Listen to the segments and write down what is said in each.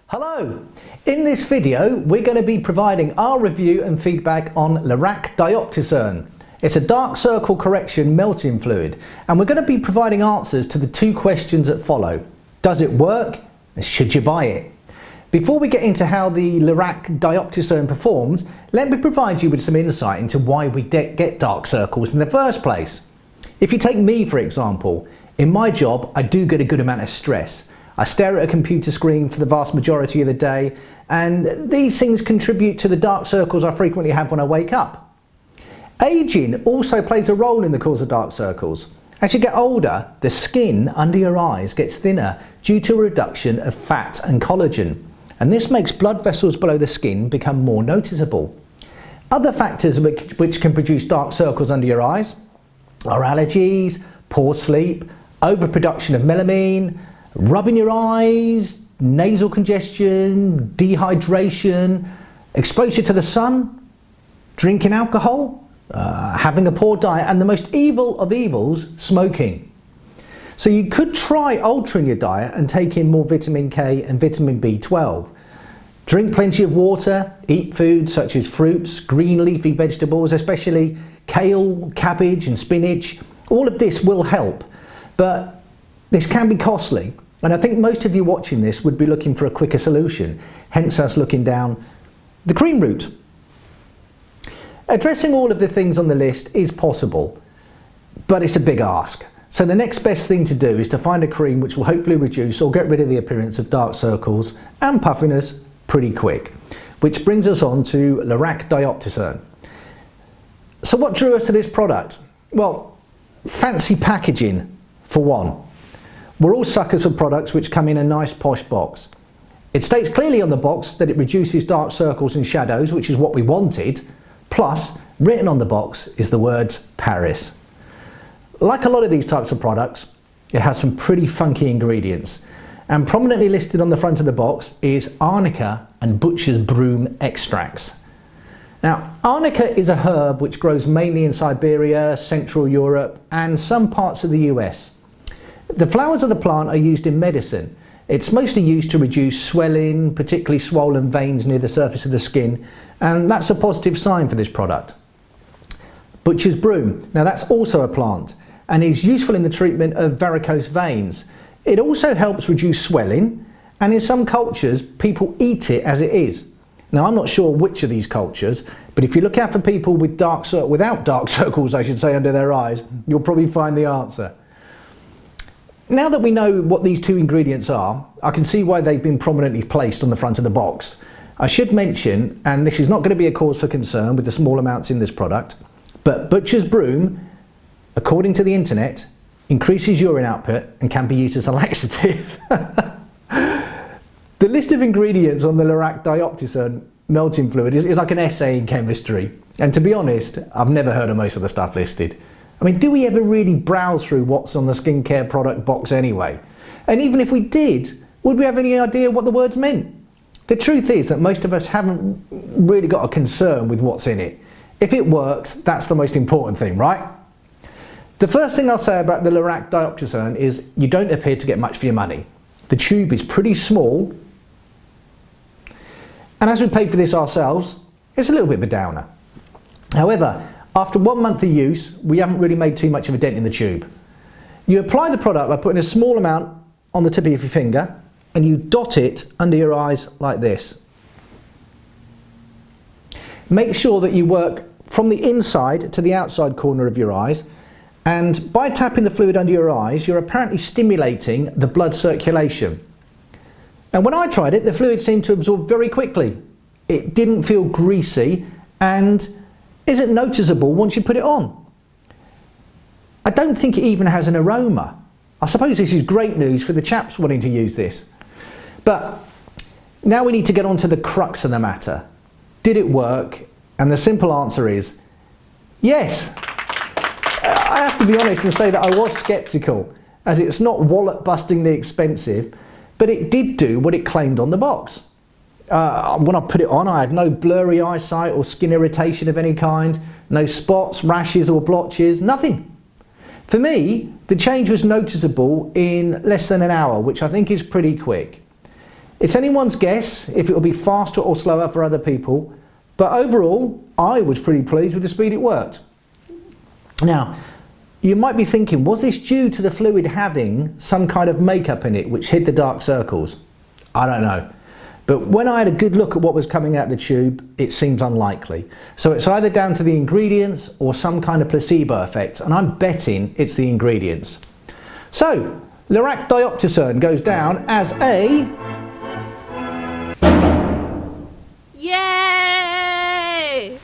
Hello! In this video we're going to be providing our review and feedback on Lierac Diopticerne. It's a dark circle correction melting fluid, and we're going to be providing answers to the two questions that follow. Does it work? And should you buy it? Before we get into how the Lierac Diopticerne performs, let me provide you with some insight into why we get dark circles in the first place. If you take me for example, in my job I do get a good amount of stress. I stare at a computer screen for the vast majority of the day, and these things contribute to the dark circles I frequently have when I wake up. Aging also plays a role in the cause of dark circles. As you get older, the skin under your eyes gets thinner due to a reduction of fat and collagen, and this makes blood vessels below the skin become more noticeable. Other factors which can produce dark circles under your eyes are allergies, poor sleep, overproduction of melamine, rubbing your eyes, nasal congestion, dehydration, exposure to the sun, drinking alcohol, having a poor diet, and the most evil of evils, smoking. So you could try altering your diet and take in more vitamin K and vitamin B12. Drink plenty of water, eat foods such as fruits, green leafy vegetables, especially kale, cabbage and spinach. All of this will help, but this can be costly. And I think most of you watching this would be looking for a quicker solution, hence us looking down the cream route. Addressing all of the things on the list is possible, but it's a big ask. So the next best thing to do is to find a cream which will hopefully reduce or get rid of the appearance of dark circles and puffiness pretty quick. Which brings us on to Lierac Diopticerne. So what drew us to this product? Well, fancy packaging for one. We're all suckers for products which come in a nice posh box. It states clearly on the box that it reduces dark circles and shadows, which is what we wanted, plus written on the box is the words Paris. Like a lot of these types of products, it has some pretty funky ingredients, and prominently listed on the front of the box is arnica and butcher's broom extracts. Now, arnica is a herb which grows mainly in Siberia, Central Europe and some parts of the US. The flowers of the plant are used in medicine. It's mostly used to reduce swelling, particularly swollen veins near the surface of the skin, and that's a positive sign for this product. Butcher's broom, now that's also a plant and is useful in the treatment of varicose veins. It also helps reduce swelling, and in some cultures people eat it as it is. Now I'm not sure which of these cultures, but if you look out for people with without dark circles, I should say, under their eyes, you'll probably find the answer. Now that we know what these two ingredients are, I can see why they've been prominently placed on the front of the box. I should mention, and this is not going to be a cause for concern with the small amounts in this product, but butcher's broom, according to the internet, increases urine output and can be used as a laxative. The list of ingredients on the Lierac Diopticerne melting fluid is like an essay in chemistry, and to be honest, I've never heard of most of the stuff listed. I mean, do we ever really browse through what's on the skincare product box anyway? And even if we did, would we have any idea what the words meant? The truth is that most of us haven't really got a concern with what's in it. If it works, that's the most important thing, right? The first thing I'll say about the Lierac Diopticerne is you don't appear to get much for your money. The tube is pretty small, and as we paid for this ourselves, it's a little bit of a downer. However, after 1 month of use, we haven't really made too much of a dent in the tube. You apply the product by putting a small amount on the tip of your finger, and you dot it under your eyes like this. Make sure that you work from the inside to the outside corner of your eyes, and by tapping the fluid under your eyes, you're apparently stimulating the blood circulation. And when I tried it, the fluid seemed to absorb very quickly. It didn't feel greasy and isn't noticeable once you put it on. I don't think it even has an aroma. I suppose this is great news for the chaps wanting to use this. But now we need to get on to the crux of the matter. Did it work? And the simple answer is yes. I have to be honest and say that I was skeptical, as it's not wallet-bustingly expensive, but it did do what it claimed on the box. When I put it on, I had no blurry eyesight or skin irritation of any kind, no spots, rashes or blotches, nothing. For me, the change was noticeable in less than an hour, which I think is pretty quick. It's anyone's guess if it will be faster or slower for other people, but overall I was pretty pleased with the speed it worked. Now, you might be thinking, was this due to the fluid having some kind of makeup in it which hid the dark circles? I don't know. But when I had a good look at what was coming out the tube, it seems unlikely. So it's either down to the ingredients or some kind of placebo effect, and I'm betting it's the ingredients. So, Lierac Diopticerne goes down as a... Yay!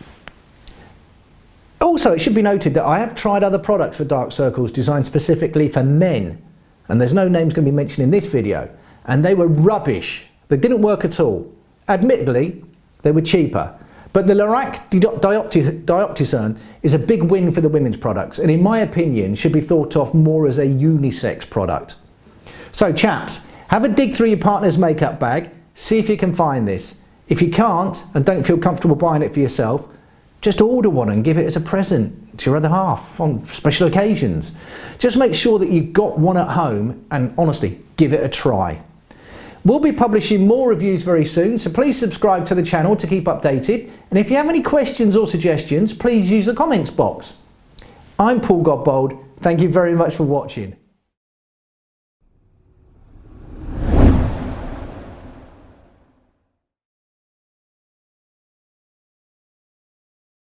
Also, it should be noted that I have tried other products for dark circles designed specifically for men, and there's no names going to be mentioned in this video, and they were rubbish. They didn't work at all. Admittedly, they were cheaper, but the Lierac Diopticerne is a big win for the women's products, and in my opinion should be thought of more as a unisex product. So chaps, have a dig through your partner's makeup bag, see if you can find this. If you can't and don't feel comfortable buying it for yourself, just order one and give it as a present to your other half on special occasions. Just make sure that you've got one at home and honestly, give it a try. We'll be publishing more reviews very soon, so please subscribe to the channel to keep updated. And if you have any questions or suggestions, please use the comments box. I'm Godbold. Thank you very much for watching.